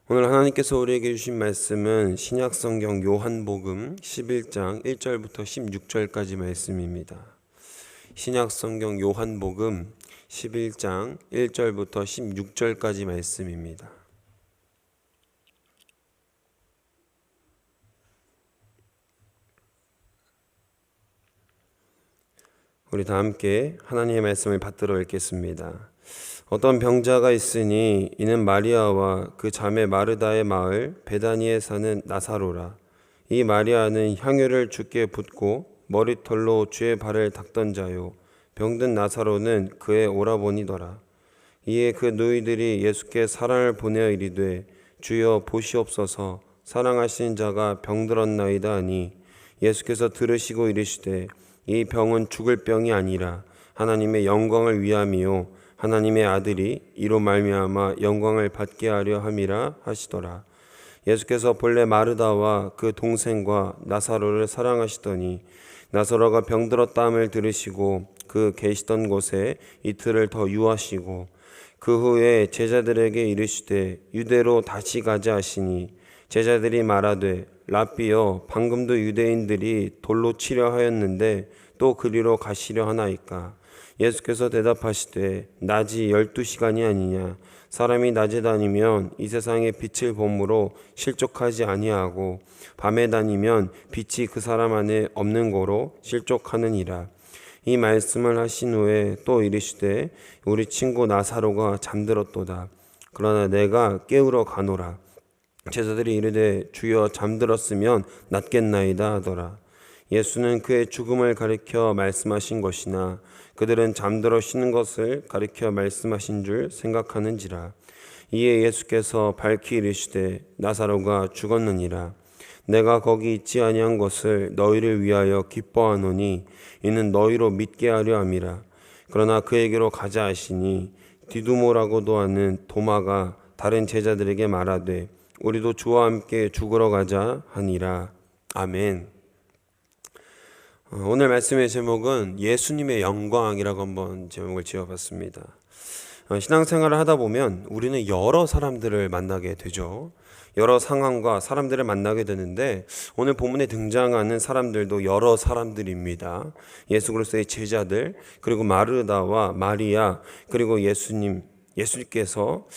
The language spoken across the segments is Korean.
오늘 하나님께서 우리에게 주신 말씀은 신약성경 요한복음 11장 1절부터 16절까지 말씀입니다. 신약성경 요한복음 11장 1절부터 16절까지 말씀입니다. 우리 다 함께 하나님의 말씀을 받들어 읽겠습니다. 어떤 병자가 있으니 이는 마리아와 그 자매 마르다의 마을 베다니에 사는 나사로라. 이 마리아는 향유를 주께 붓고 머리털로 주의 발을 닦던 자요, 병든 나사로는 그의 오라버니더라. 이에 그 누이들이 예수께 사랑을 보내어 이르되 주여 보시옵소서, 사랑하시는 자가 병들었나이다 하니 예수께서 들으시고 이르시되 이 병은 죽을 병이 아니라 하나님의 영광을 위함이요 하나님의 아들이 이로 말미암아 영광을 받게 하려 함이라 하시더라. 예수께서 본래 마르다와 그 동생과 나사로를 사랑하시더니 나사로가 병들었다함을 들으시고 그 계시던 곳에 이틀을 더 유하시고 그 후에 제자들에게 이르시되 유대로 다시 가자 하시니 제자들이 말하되 랍비여, 방금도 유대인들이 돌로 치려 하였는데 또 그리로 가시려 하나이까? 예수께서 대답하시되 낮이 12시간이 아니냐? 사람이 낮에 다니면 이 세상의 빛을 보므로 실족하지 아니하고 밤에 다니면 빛이 그 사람 안에 없는 거로 실족하느니라. 이 말씀을 하신 후에 또 이르시되 우리 친구 나사로가 잠들었도다. 그러나 내가 깨우러 가노라. 제자들이 이르되 주여 잠들었으면 낫겠나이다 하더라. 예수는 그의 죽음을 가리켜 말씀하신 것이나 그들은 잠들어 쉬는 것을 가리켜 말씀하신 줄 생각하는지라. 이에 예수께서 밝히 이르시되 나사로가 죽었느니라. 내가 거기 있지 아니한 것을 너희를 위하여 기뻐하노니 이는 너희로 믿게 하려 함이라. 그러나 그에게로 가자 하시니 디두모라고도 하는 도마가 다른 제자들에게 말하되 우리도 주와 함께 죽으러 가자 하니라. 아멘. 오늘 말씀의 제목은 예수님의 영광이라고 한번 제목을 지어봤습니다. 신앙생활을 하다 보면 우리는 여러 사람들을 만나게 되죠. 여러 상황과 사람들을 만나게 되는데 오늘 본문에 등장하는 사람들도 여러 사람들입니다. 예수 그리스도의 제자들, 그리고 마르다와 마리아, 그리고 예수님께서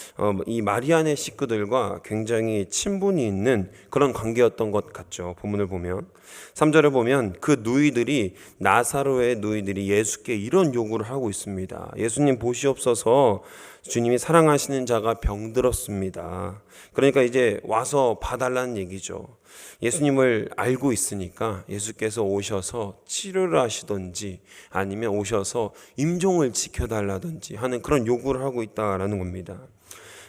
이 마리아네 식구들과 굉장히 친분이 있는 그런 관계였던 것 같죠. 본문을 보면 3절을 보면 그 누이들이, 나사로의 누이들이 예수께 이런 요구를 하고 있습니다. 예수님 보시옵소서, 주님이 사랑하시는 자가 병들었습니다. 그러니까 이제 와서 봐달라는 얘기죠. 예수님을 알고 있으니까 예수께서 오셔서 치료를 하시든지 아니면 오셔서 임종을 지켜달라든지 하는 그런 요구를 하고 있다라는 겁니다.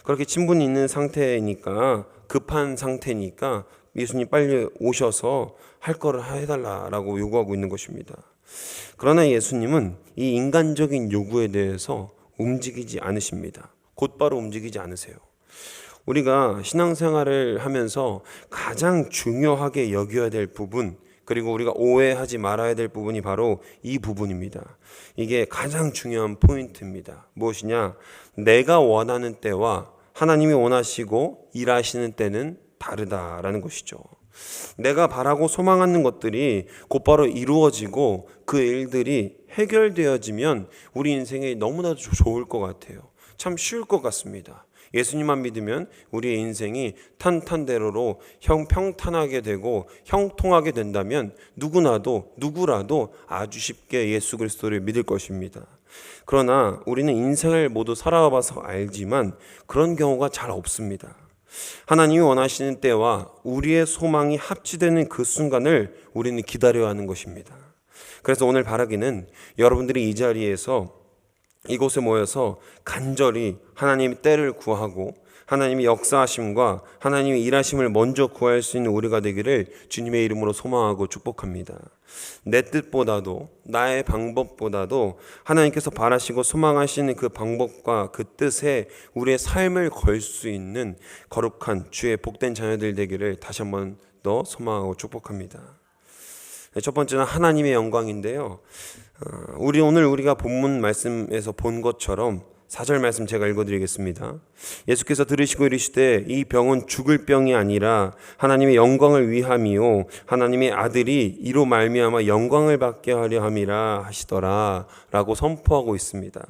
그렇게 친분이 있는 상태니까, 급한 상태니까 예수님 빨리 오셔서 할 거를 해달라라고 요구하고 있는 것입니다. 그러나 예수님은 이 인간적인 요구에 대해서 움직이지 않으십니다. 곧바로 움직이지 않으세요. 우리가 신앙생활을 하면서 가장 중요하게 여겨야 될 부분, 그리고 우리가 오해하지 말아야 될 부분이 바로 이 부분입니다. 이게 가장 중요한 포인트입니다. 무엇이냐? 내가 원하는 때와 하나님이 원하시고 일하시는 때는 다르다라는 것이죠. 내가 바라고 소망하는 것들이 곧바로 이루어지고 그 일들이 해결되어지면 우리 인생이 너무나도 좋을 것 같아요. 참 쉬울 것 같습니다. 예수님만 믿으면 우리의 인생이 탄탄대로로 평탄하게 되고 형통하게 된다면 누구라도 아주 쉽게 예수 그리스도를 믿을 것입니다. 그러나 우리는 인생을 모두 살아봐서 알지만 그런 경우가 잘 없습니다. 하나님이 원하시는 때와 우리의 소망이 합치되는 그 순간을 우리는 기다려야 하는 것입니다. 그래서 오늘 바라기는 여러분들이 이 자리에서, 이곳에 모여서 간절히 하나님의 때를 구하고 하나님의 역사하심과 하나님의 일하심을 먼저 구할 수 있는 우리가 되기를 주님의 이름으로 소망하고 축복합니다. 내 뜻보다도 나의 방법보다도 하나님께서 바라시고 소망하시는 그 방법과 그 뜻에 우리의 삶을 걸 수 있는 거룩한 주의 복된 자녀들 되기를 다시 한번 더 소망하고 축복합니다. 첫 번째는 하나님의 영광인데요. 오늘 우리가 본문 말씀에서 본 것처럼 4절 말씀 제가 읽어드리겠습니다. 예수께서 들으시고 이르시되 이 병은 죽을 병이 아니라 하나님의 영광을 위함이요 하나님의 아들이 이로 말미암아 영광을 받게 하려 함이라 하시더라 라고 선포하고 있습니다.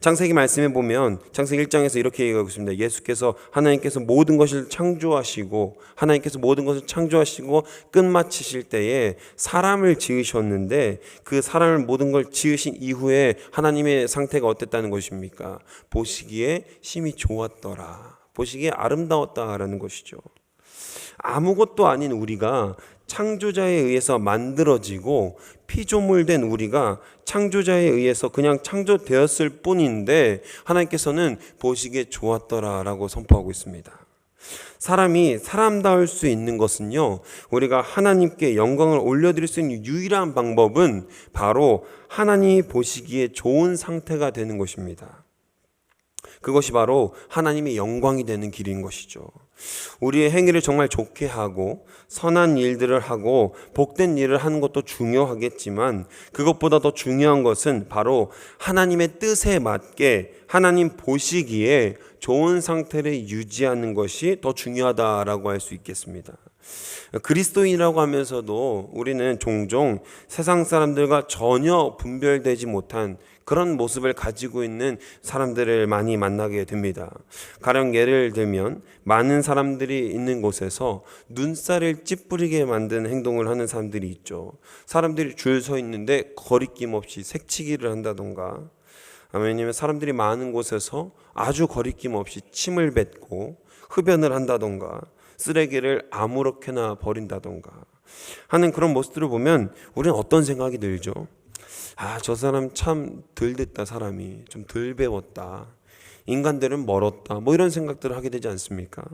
창세기 말씀에 보면 창세기 1장에서 이렇게 얘기하고 있습니다. 예수께서 하나님께서 모든 것을 창조하시고 끝마치실 때에 사람을 지으셨는데 그 사람을 모든 걸 지으신 이후에 하나님의 상태가 어땠다는 것입니까? 보시기에 심히 좋았더라. 보시기에 아름다웠다라는 것이죠. 아무것도 아닌 우리가 창조자에 의해서 만들어지고 피조물된 우리가 창조자에 의해서 그냥 창조되었을 뿐인데 하나님께서는 보시기에 좋았더라라고 선포하고 있습니다. 사람이 사람다울 수 있는 것은요, 우리가 하나님께 영광을 올려드릴 수 있는 유일한 방법은 바로 하나님이 보시기에 좋은 상태가 되는 것입니다. 그것이 바로 하나님의 영광이 되는 길인 것이죠. 우리의 행위를 정말 좋게 하고 선한 일들을 하고 복된 일을 하는 것도 중요하겠지만 그것보다 더 중요한 것은 바로 하나님의 뜻에 맞게 하나님 보시기에 좋은 상태를 유지하는 것이 더 중요하다라고 할 수 있겠습니다. 그리스도인이라고 하면서도 우리는 종종 세상 사람들과 전혀 분별되지 못한 그런 모습을 가지고 있는 사람들을 많이 만나게 됩니다. 가령 예를 들면 많은 사람들이 있는 곳에서 눈살을 찌푸리게 만드는 행동을 하는 사람들이 있죠. 사람들이 줄 서 있는데 거리낌 없이 색치기를 한다던가, 아니면 사람들이 많은 곳에서 아주 거리낌 없이 침을 뱉고 흡연을 한다던가 쓰레기를 아무렇게나 버린다던가 하는 그런 모습들을 보면 우리는 어떤 생각이 들죠? 저 사람 참 덜 됐다, 사람이 좀 덜 배웠다, 인간들은 멀었다, 뭐 이런 생각들을 하게 되지 않습니까?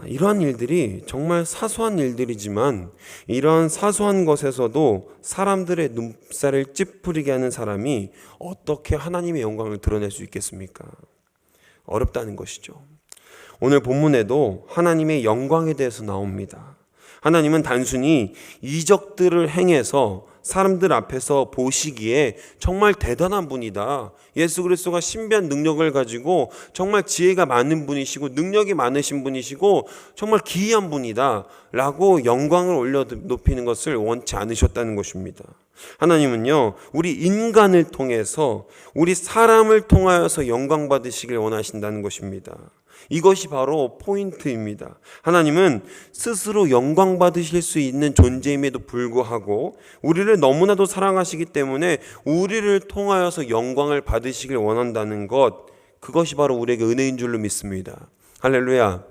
이러한 일들이 정말 사소한 일들이지만 이러한 사소한 것에서도 사람들의 눈살을 찌푸리게 하는 사람이 어떻게 하나님의 영광을 드러낼 수 있겠습니까? 어렵다는 것이죠. 오늘 본문에도 하나님의 영광에 대해서 나옵니다. 하나님은 단순히 이적들을 행해서 사람들 앞에서 보시기에 정말 대단한 분이다, 예수 그리스도가 신비한 능력을 가지고 정말 지혜가 많은 분이시고 능력이 많으신 분이시고 정말 기이한 분이다 라고 영광을 올려 높이는 것을 원치 않으셨다는 것입니다. 하나님은요, 우리 인간을 통해서, 우리 사람을 통하여서 영광 받으시길 원하신다는 것입니다. 이것이 바로 포인트입니다. 하나님은 스스로 영광 받으실 수 있는 존재임에도 불구하고 우리를 너무나도 사랑하시기 때문에 우리를 통하여서 영광을 받으시길 원한다는 것, 그것이 바로 우리에게 은혜인 줄로 믿습니다. 할렐루야,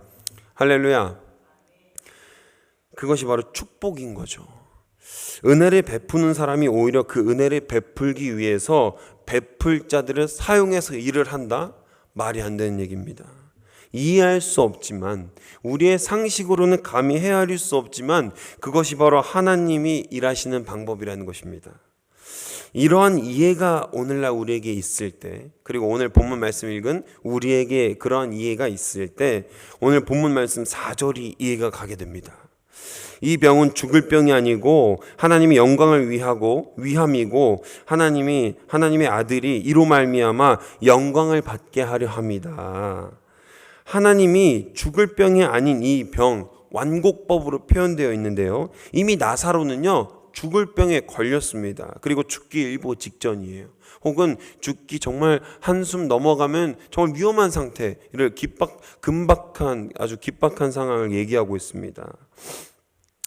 할렐루야. 그것이 바로 축복인 거죠. 은혜를 베푸는 사람이 오히려 그 은혜를 베풀기 위해서 베풀 자들을 사용해서 일을 한다? 말이 안 되는 얘기입니다. 이해할 수 없지만, 우리의 상식으로는 감히 헤아릴 수 없지만 그것이 바로 하나님이 일하시는 방법이라는 것입니다. 이러한 이해가 오늘날 우리에게 있을 때, 그리고 오늘 본문 말씀 읽은 우리에게 그러한 이해가 있을 때 오늘 본문 말씀 4절이 이해가 가게 됩니다. 이 병은 죽을 병이 아니고 하나님의 영광을 위함이고 하나님의 아들이 이로 말미암아 영광을 받게 하려 합니다. 하나님이 죽을 병이 아닌 이 병, 완곡법으로 표현되어 있는데요, 이미 나사로는요 죽을 병에 걸렸습니다. 그리고 죽기 일보 직전이에요. 혹은 죽기 정말 한숨 넘어가면 정말 위험한 상태를 아주 긴박한 상황을 얘기하고 있습니다.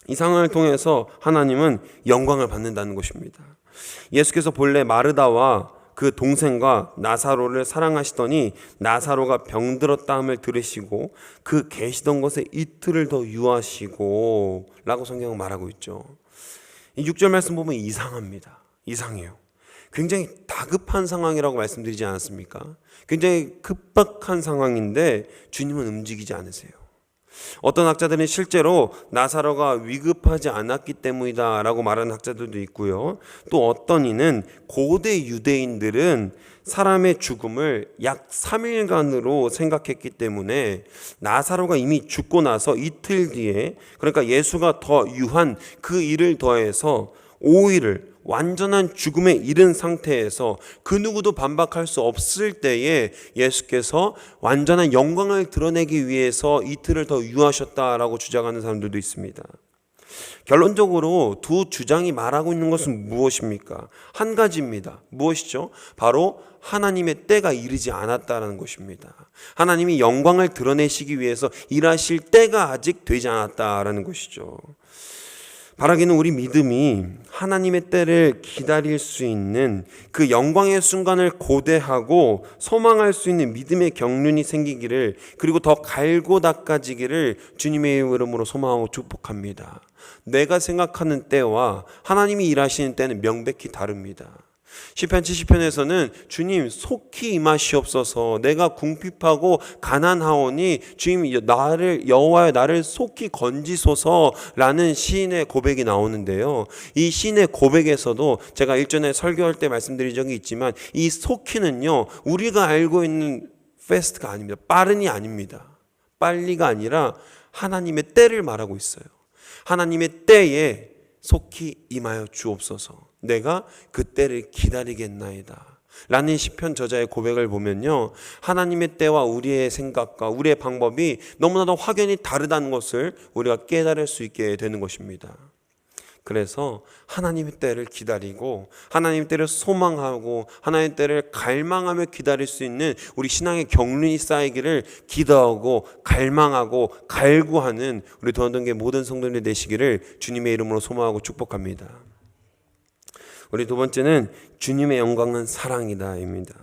이 상황을 통해서 하나님은 영광을 받는다는 것입니다. 예수께서 본래 마르다와 그 동생과 나사로를 사랑하시더니 나사로가 병들었다 함을 들으시고 그 계시던 곳에 이틀을 더 유하시고 라고 성경은 말하고 있죠. 이 6절 말씀 보면 이상합니다. 이상해요. 굉장히 다급한 상황이라고 말씀드리지 않았습니까? 굉장히 급박한 상황인데 주님은 움직이지 않으세요. 어떤 학자들은 실제로 나사로가 위급하지 않았기 때문이다 라고 말하는 학자들도 있고요. 또 어떤 이는 고대 유대인들은 사람의 죽음을 약 3일간으로 생각했기 때문에 나사로가 이미 죽고 나서 이틀 뒤에, 그러니까 예수가 더 유한 그 일을 더해서 5일을 완전한 죽음에 이른 상태에서 그 누구도 반박할 수 없을 때에 예수께서 완전한 영광을 드러내기 위해서 이틀을 더 유하셨다라고 주장하는 사람들도 있습니다. 결론적으로 두 주장이 말하고 있는 것은 무엇입니까? 한 가지입니다. 무엇이죠? 바로 하나님의 때가 이르지 않았다는 것입니다. 하나님이 영광을 드러내시기 위해서 일하실 때가 아직 되지 않았다라는 것이죠. 바라기는 우리 믿음이 하나님의 때를 기다릴 수 있는 그 영광의 순간을 고대하고 소망할 수 있는 믿음의 경륜이 생기기를, 그리고 더 갈고 닦아지기를 주님의 이름으로 소망하고 축복합니다. 내가 생각하는 때와 하나님이 일하시는 때는 명백히 다릅니다. 시편 70편에서는 주님 속히 임하시옵소서, 내가 궁핍하고 가난하오니 주님 여호와여 나를 속히 건지소서라는 시인의 고백이 나오는데요. 이 시인의 고백에서도 제가 일전에 설교할 때 말씀드린 적이 있지만 이 속히는요, 우리가 알고 있는 패스트가 아닙니다. 빠른이 아닙니다. 빨리가 아니라 하나님의 때를 말하고 있어요. 하나님의 때에 속히 임하여 주옵소서, 내가 그 때를 기다리겠나이다 라는 시편 저자의 고백을 보면요, 하나님의 때와 우리의 생각과 우리의 방법이 너무나도 확연히 다르다는 것을 우리가 깨달을 수 있게 되는 것입니다. 그래서 하나님의 때를 기다리고 하나님의 때를 소망하고 하나님의 때를 갈망하며 기다릴 수 있는 우리 신앙의 경륜이 쌓이기를 기도하고 갈망하고 갈구하는 우리 도원동교회 모든 성도님들 되시기를 주님의 이름으로 소망하고 축복합니다. 우리 두 번째는 주님의 영광은 사랑이다입니다.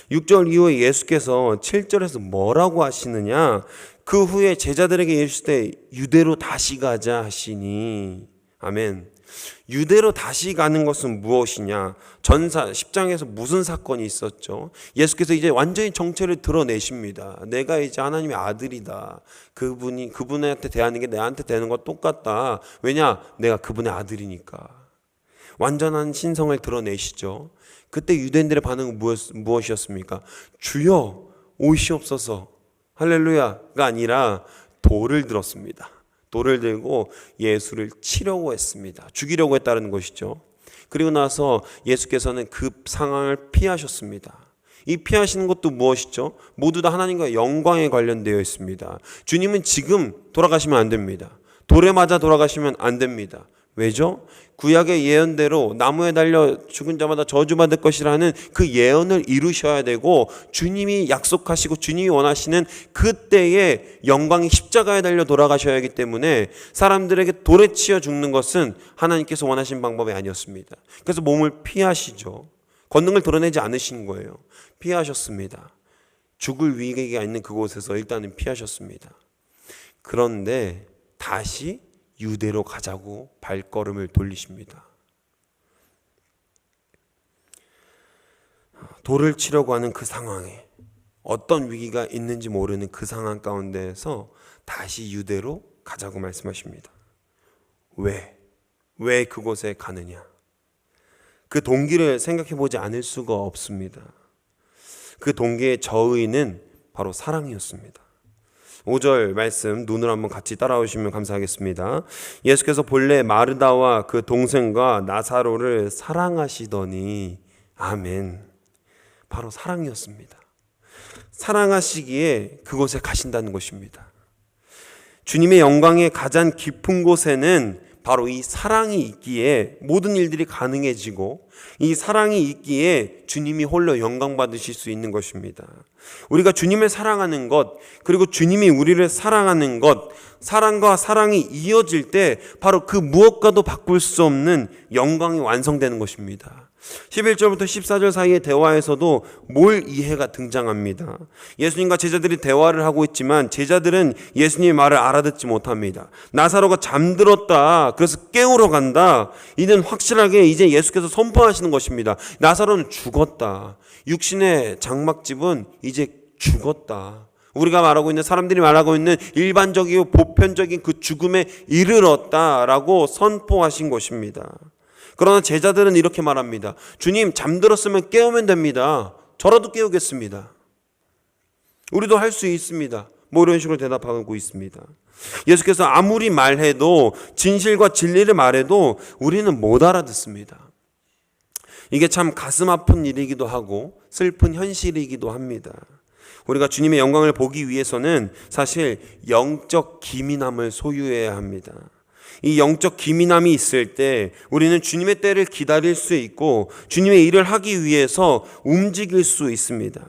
6절 이후에 예수께서 7절에서 뭐라고 하시느냐? 그 후에 제자들에게 이르시되 유대로 다시 가자 하시니. 아멘. 유대로 다시 가는 것은 무엇이냐? 전사 10장에서 무슨 사건이 있었죠? 예수께서 이제 완전히 정체를 드러내십니다. 내가 이제 하나님의 아들이다. 그분한테 대하는 게 내한테 대하는 것 똑같다. 왜냐? 내가 그분의 아들이니까. 완전한 신성을 드러내시죠. 그때 유대인들의 반응은 무엇이었습니까? 주여 오시옵소서 할렐루야가 아니라 돌을 들었습니다. 돌을 들고 예수를 치려고 했습니다. 죽이려고 했다는 것이죠. 그리고 나서 예수께서는 그 상황을 피하셨습니다. 이 피하시는 것도 무엇이죠? 모두 다 하나님과 영광에 관련되어 있습니다. 주님은 지금 돌아가시면 안 됩니다. 돌에 맞아 돌아가시면 안 됩니다. 왜죠? 구약의 예언대로 나무에 달려 죽은 자마다 저주받을 것이라는 그 예언을 이루셔야 되고, 주님이 약속하시고 주님이 원하시는 그때의 영광이 십자가에 달려 돌아가셔야 하기 때문에 사람들에게 돌에 치여 죽는 것은 하나님께서 원하신 방법이 아니었습니다. 그래서 몸을 피하시죠. 권능을 드러내지 않으신 거예요. 피하셨습니다. 죽을 위기가 있는 그곳에서 일단은 피하셨습니다. 그런데 다시 유대로 가자고 발걸음을 돌리십니다. 돌을 치려고 하는 그 상황에, 어떤 위기가 있는지 모르는 그 상황 가운데에서 다시 유대로 가자고 말씀하십니다. 왜 그곳에 가느냐? 그 동기를 생각해 보지 않을 수가 없습니다. 그 동기의 저의는 바로 사랑이었습니다. 5절 말씀 눈으로 한번 같이 따라오시면 감사하겠습니다. 예수께서 본래 마르다와 그 동생과 나사로를 사랑하시더니. 아멘. 바로 사랑이었습니다. 사랑하시기에 그곳에 가신다는 것입니다. 주님의 영광의 가장 깊은 곳에는 바로 이 사랑이 있기에 모든 일들이 가능해지고, 이 사랑이 있기에 주님이 홀로 영광 받으실 수 있는 것입니다. 우리가 주님을 사랑하는 것, 그리고 주님이 우리를 사랑하는 것, 사랑과 사랑이 이어질 때 바로 그 무엇과도 바꿀 수 없는 영광이 완성되는 것입니다. 11절부터 14절 사이의 대화에서도 몰 이해가 등장합니다. 예수님과 제자들이 대화를 하고 있지만 제자들은 예수님의 말을 알아듣지 못합니다. 나사로가 잠들었다, 그래서 깨우러 간다. 이는 확실하게 이제 예수께서 선포하시는 것입니다. 나사로는 죽었다. 육신의 장막집은 이제 죽었다. 우리가 말하고 있는, 사람들이 말하고 있는 일반적이고 보편적인 그 죽음에 이르렀다라고 선포하신 것입니다. 그러나 제자들은 이렇게 말합니다. 주님, 잠들었으면 깨우면 됩니다. 저라도 깨우겠습니다. 우리도 할 수 있습니다. 이런 식으로 대답하고 있습니다. 예수께서 아무리 말해도, 진실과 진리를 말해도 우리는 못 알아듣습니다. 이게 참 가슴 아픈 일이기도 하고 슬픈 현실이기도 합니다. 우리가 주님의 영광을 보기 위해서는 사실 영적 기민함을 소유해야 합니다. 이 영적 기민함이 있을 때 우리는 주님의 때를 기다릴 수 있고 주님의 일을 하기 위해서 움직일 수 있습니다.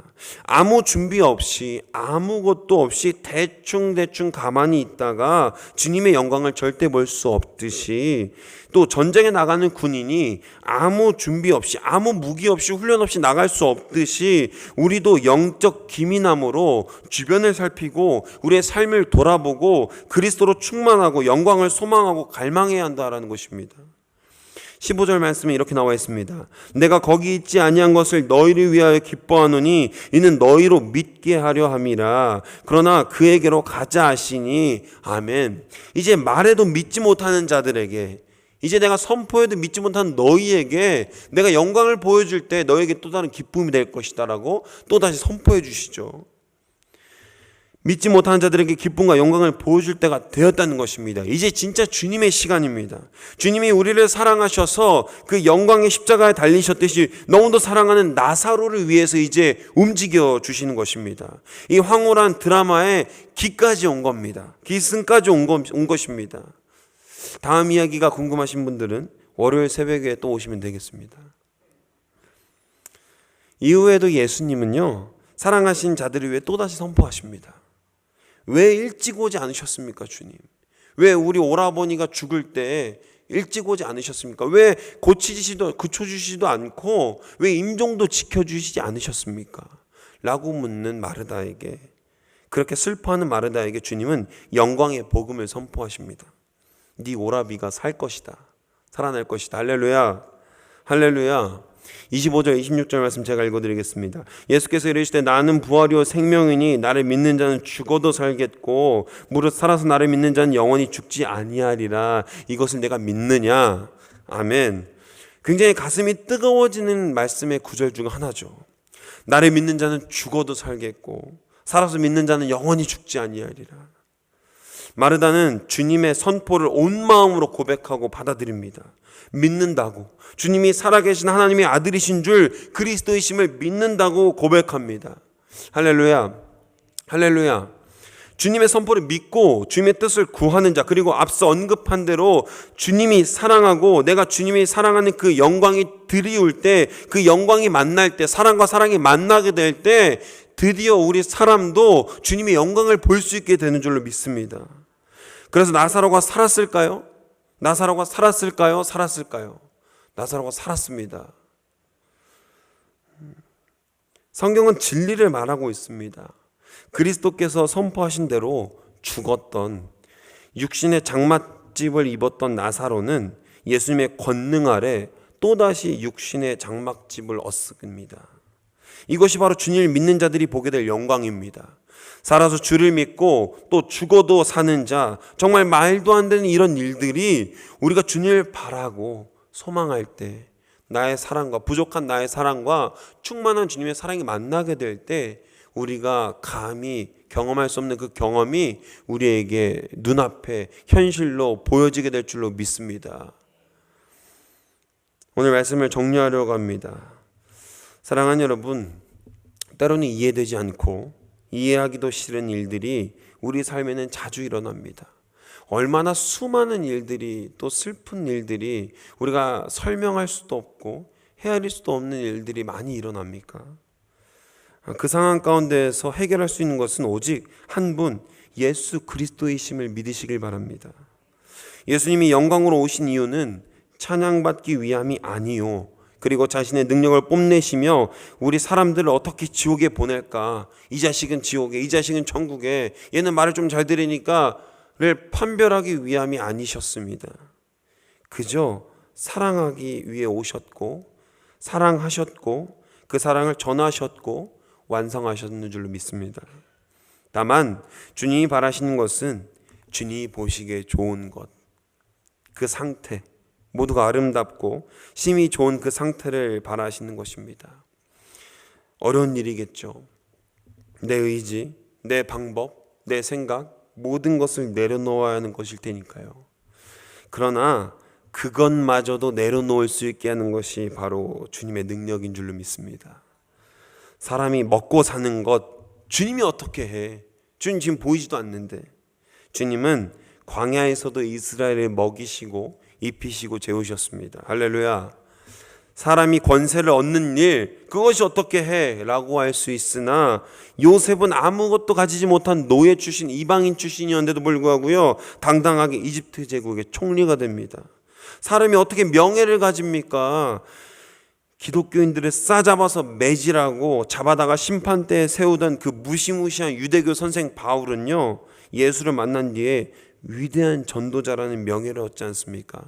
아무 준비 없이 아무것도 없이 대충 가만히 있다가 주님의 영광을 절대 볼 수 없듯이, 또 전쟁에 나가는 군인이 아무 준비 없이 아무 무기 없이 훈련 없이 나갈 수 없듯이 우리도 영적 기민함으로 주변을 살피고 우리의 삶을 돌아보고 그리스도로 충만하고 영광을 소망하고 갈망해야 한다라는 것입니다. 15절 말씀에 이렇게 나와 있습니다. 내가 거기 있지 아니한 것을 너희를 위하여 기뻐하노니 이는 너희로 믿게 하려 함이라. 그러나 그에게로 가자 하시니. 아멘. 이제 말해도 믿지 못하는 자들에게, 이제 내가 선포해도 믿지 못하는 너희에게 내가 영광을 보여줄 때 너에게 또 다른 기쁨이 될 것이다 라고 또다시 선포해 주시죠. 믿지 못하는 자들에게 기쁨과 영광을 보여줄 때가 되었다는 것입니다. 이제 진짜 주님의 시간입니다. 주님이 우리를 사랑하셔서 그 영광의 십자가에 달리셨듯이 너무도 사랑하는 나사로를 위해서 이제 움직여 주시는 것입니다. 이 황홀한 드라마의 기까지 온 겁니다. 기승까지 온 것입니다. 다음 이야기가 궁금하신 분들은 월요일 새벽에 또 오시면 되겠습니다. 이후에도 예수님은요, 사랑하신 자들을 위해 또다시 선포하십니다. 왜 일찍 오지 않으셨습니까, 주님? 왜 우리 오라버니가 죽을 때 일찍 오지 않으셨습니까? 왜 고쳐주시지도 않고 왜 임종도 지켜주시지 않으셨습니까? 라고 묻는 마르다에게, 그렇게 슬퍼하는 마르다에게 주님은 영광의 복음을 선포하십니다. 네 오라비가 살 것이다. 살아날 것이다. 할렐루야. 할렐루야. 25절 26절 말씀 제가 읽어드리겠습니다. 예수께서 이르시되 나는 부활이요 생명이니 나를 믿는 자는 죽어도 살겠고 무릇 살아서 나를 믿는 자는 영원히 죽지 아니하리라. 이것을 내가 믿느냐? 아멘. 굉장히 가슴이 뜨거워지는 말씀의 구절 중 하나죠. 나를 믿는 자는 죽어도 살겠고 살아서 믿는 자는 영원히 죽지 아니하리라. 마르다는 주님의 선포를 온 마음으로 고백하고 받아들입니다. 믿는다고, 주님이 살아계신 하나님의 아들이신 줄 그리스도이심을 믿는다고 고백합니다. 할렐루야. 할렐루야. 주님의 선포를 믿고 주님의 뜻을 구하는 자, 그리고 앞서 언급한 대로 주님이 사랑하고 내가 주님이 사랑하는 그 영광이 드리울 때, 그 영광이 만날 때, 사랑과 사랑이 만나게 될 때 드디어 우리 사람도 주님의 영광을 볼 수 있게 되는 줄로 믿습니다. 그래서 나사로가 살았을까요? 나사로가 살았을까요? 살았을까요? 나사로가 살았습니다. 성경은 진리를 말하고 있습니다. 그리스도께서 선포하신 대로 죽었던, 육신의 장막집을 입었던 나사로는 예수님의 권능 아래 또다시 육신의 장막집을 얻습니다. 이것이 바로 주님을 믿는 자들이 보게 될 영광입니다. 살아서 주를 믿고 또 죽어도 사는 자, 정말 말도 안 되는 이런 일들이 우리가 주님을 바라고 소망할 때 나의 사랑과, 부족한 나의 사랑과 충만한 주님의 사랑이 만나게 될 때 우리가 감히 경험할 수 없는 그 경험이 우리에게 눈앞에 현실로 보여지게 될 줄로 믿습니다. 오늘 말씀을 정리하려고 합니다. 사랑하는 여러분, 때로는 이해되지 않고 이해하기도 싫은 일들이 우리 삶에는 자주 일어납니다. 얼마나 수많은 일들이, 또 슬픈 일들이 우리가 설명할 수도 없고 헤아릴 수도 없는 일들이 많이 일어납니까? 그 상황 가운데에서 해결할 수 있는 것은 오직 한 분, 예수 그리스도이심을 믿으시길 바랍니다. 예수님이 영광으로 오신 이유는 찬양받기 위함이 아니요, 그리고 자신의 능력을 뽐내시며 우리 사람들을 어떻게 지옥에 보낼까, 이 자식은 지옥에, 이 자식은 천국에, 얘는 말을 좀 잘 들으니까를 판별하기 위함이 아니셨습니다. 그저 사랑하기 위해 오셨고 사랑하셨고 그 사랑을 전하셨고 완성하셨는 줄로 믿습니다. 다만 주님이 바라시는 것은 주님이 보시기에 좋은 것, 그 상태, 모두가 아름답고 심히 좋은 그 상태를 바라시는 것입니다. 어려운 일이겠죠. 내 의지, 내 방법, 내 생각, 모든 것을 내려놓아야 하는 것일 테니까요. 그러나 그것마저도 내려놓을 수 있게 하는 것이 바로 주님의 능력인 줄로 믿습니다. 사람이 먹고 사는 것 주님이 어떻게 해? 주님 지금 보이지도 않는데. 주님은 광야에서도 이스라엘을 먹이시고 입히시고 재우셨습니다. 할렐루야. 사람이 권세를 얻는 일, 그것이 어떻게 해? 라고 할 수 있으나 요셉은 아무것도 가지지 못한 노예 출신, 이방인 출신이었는데도 불구하고요, 당당하게 이집트 제국의 총리가 됩니다. 사람이 어떻게 명예를 가집니까? 기독교인들을 싸잡아서 매질하고 잡아다가 심판대에 세우던 그 무시무시한 유대교 선생 바울은요, 예수를 만난 뒤에 위대한 전도자라는 명예를 얻지 않습니까?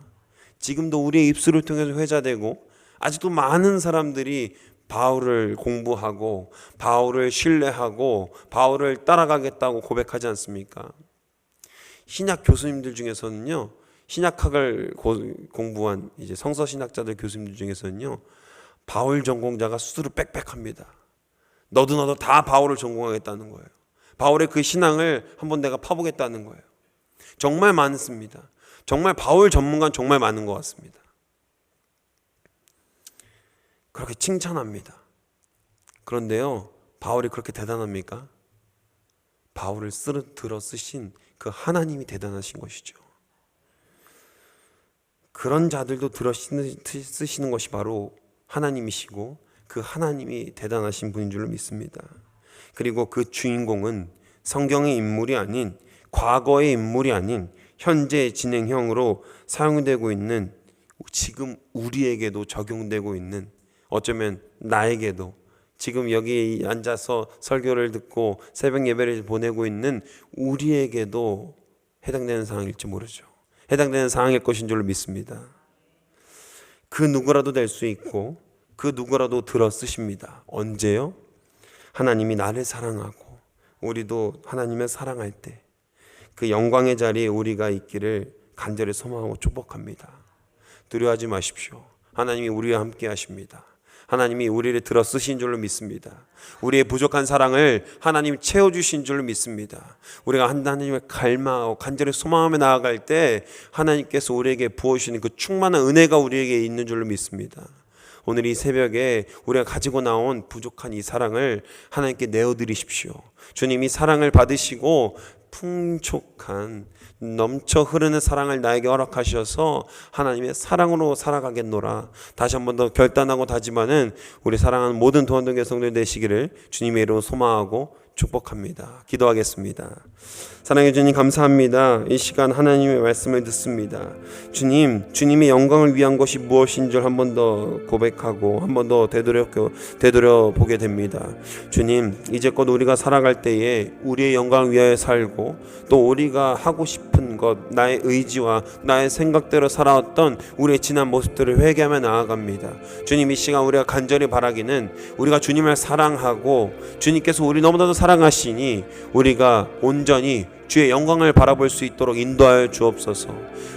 지금도 우리의 입술을 통해서 회자되고 아직도 많은 사람들이 바울을 공부하고 바울을 신뢰하고 바울을 따라가겠다고 고백하지 않습니까? 신약 교수님들 중에서는요, 신약학을 공부한 이제 성서 신학자들 교수님들 중에서는요, 바울 전공자가 수두룩 빽빽합니다. 너도 다 바울을 전공하겠다는 거예요. 바울의 그 신앙을 한번 내가 파보겠다는 거예요. 정말 많습니다. 정말 바울 전문가는 정말 많은 것 같습니다. 그렇게 칭찬합니다. 그런데요, 바울이 그렇게 대단합니까? 바울을 들어 쓰신 그 하나님이 대단하신 것이죠. 그런 자들도 들어 쓰시는 것이 바로 하나님이시고 그 하나님이 대단하신 분인 줄로 믿습니다. 그리고 그 주인공은 성경의 인물이 아닌, 과거의 인물이 아닌 현재 진행형으로 사용되고 있는, 지금 우리에게도 적용되고 있는, 어쩌면 나에게도 지금 여기 앉아서 설교를 듣고 새벽 예배를 보내고 있는 우리에게도 해당되는 상황일지 모르죠. 해당되는 상황일 것인 줄로 믿습니다. 그 누구라도 될 수 있고 그 누구라도 들어 쓰십니다. 언제요? 하나님이 나를 사랑하고 우리도 하나님을 사랑할 때 그 영광의 자리에 우리가 있기를 간절히 소망하고 축복합니다. 두려워하지 마십시오. 하나님이 우리와 함께 하십니다. 하나님이 우리를 들어 쓰신 줄로 믿습니다. 우리의 부족한 사랑을 하나님이 채워주신 줄로 믿습니다. 우리가 하나님을 갈망하고 간절히 소망하며 나아갈 때 하나님께서 우리에게 부어주시는 그 충만한 은혜가 우리에게 있는 줄로 믿습니다. 오늘 이 새벽에 우리가 가지고 나온 부족한 이 사랑을 하나님께 내어드리십시오. 주님이 사랑을 받으시고 풍족한 넘쳐 흐르는 사랑을 나에게 허락하셔서 하나님의 사랑으로 살아가겠노라. 다시 한 번 더 결단하고 다짐하는 우리 사랑하는 모든 도원동교 성도들 되시기를 주님의 이름으로 소망하고 축복합니다. 기도하겠습니다. 사랑해 주님 감사합니다. 이 시간 하나님의 말씀을 듣습니다. 주님의 영광을 위한 것이 무엇인 줄 한 번 더 고백하고 한 번 더 되돌아보게 됩니다. 주님, 이제껏 우리가 살아갈 때에 우리의 영광을 위하여 살고 또 우리가 하고 싶은 것, 나의 의지와 나의 생각대로 살아왔던 우리의 지난 모습들을 회개하며 나아갑니다. 주님, 이 시간 우리가 간절히 바라기는 우리가 주님을 사랑하고 주님께서 우리 너무나도 사랑하시니 우리가 온전히 주의 영광을 바라볼 수 있도록 인도하여 주옵소서.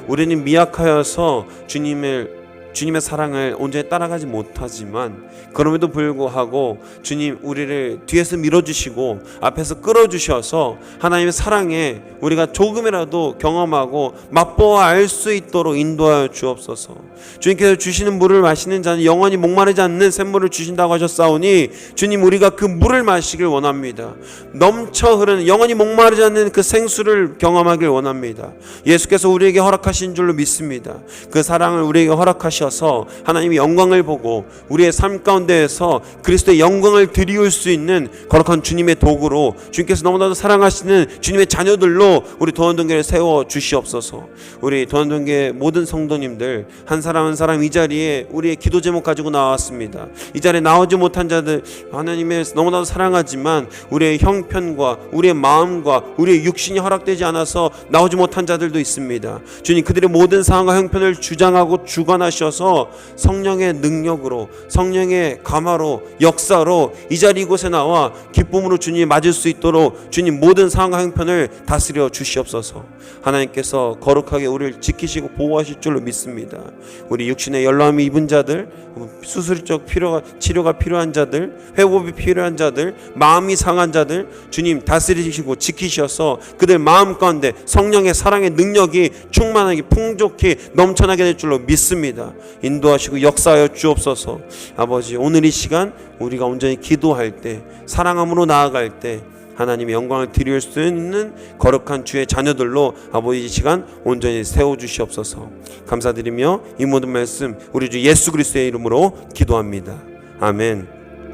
우리는 미약하여서 주님의 사랑을 온전히 따라가지 못하지만 그럼에도 불구하고 주님 우리를 뒤에서 밀어주시고 앞에서 끌어주셔서 하나님의 사랑에 우리가 조금이라도 경험하고 맛보아 알 수 있도록 인도하여 주옵소서. 주님께서 주시는 물을 마시는 자는 영원히 목마르지 않는 샘물을 주신다고 하셨사오니 주님, 우리가 그 물을 마시길 원합니다. 넘쳐 흐르는 영원히 목마르지 않는 그 생수를 경험하길 원합니다. 예수께서 우리에게 허락하신 줄로 믿습니다. 그 사랑을 우리에게 허락하셔서 하나님의 영광을 보고 우리의 삶 가운데에서 그리스도의 영광을 드리울 수 있는 거룩한 주님의 도구로, 주님께서 너무나도 사랑하시는 주님의 자녀들로 우리 도원동교를 세워 주시옵소서. 우리 도원동교의 모든 성도님들 한 사람 한 사람 이 자리에 우리의 기도 제목 가지고 나왔습니다. 이 자리에 나오지 못한 자들, 하나님의 너무나도 사랑하지만 우리의 형편과 우리의 마음과 우리의 육신이 허락되지 않아서 나오지 못한 자들도 있습니다. 주님, 그들의 모든 상황과 형편을 주장하고 주관하셔서 성령의 능력으로, 성령의 감화로, 역사로 이 자리 이곳에 나와 기쁨으로 주님이 맞을 수 있도록 주님 모든 상황과 형편을 다스려 다스려 주시옵소서. 하나님께서 거룩하게 우리를 지키시고 보호하실 줄로 믿습니다. 우리 육신의 열람이 입은 자들, 수술적 치료가 필요한 자들, 회복이 필요한 자들, 마음이 상한 자들, 주님 다스리시고 지키셔서 그들 마음 가운데 성령의 사랑의 능력이 충만하게 풍족히 넘쳐나게 될 줄로 믿습니다. 인도하시고 역사하여 주옵소서. 아버지, 오늘 이 시간 우리가 온전히 기도할 때, 사랑함으로 나아갈 때 하나님의 영광을 드릴 수 있는 거룩한 주의 자녀들로 아버지 이 시간 온전히 세워주시옵소서. 감사드리며 이 모든 말씀 우리 주 예수 그리스도의 이름으로 기도합니다. 아멘.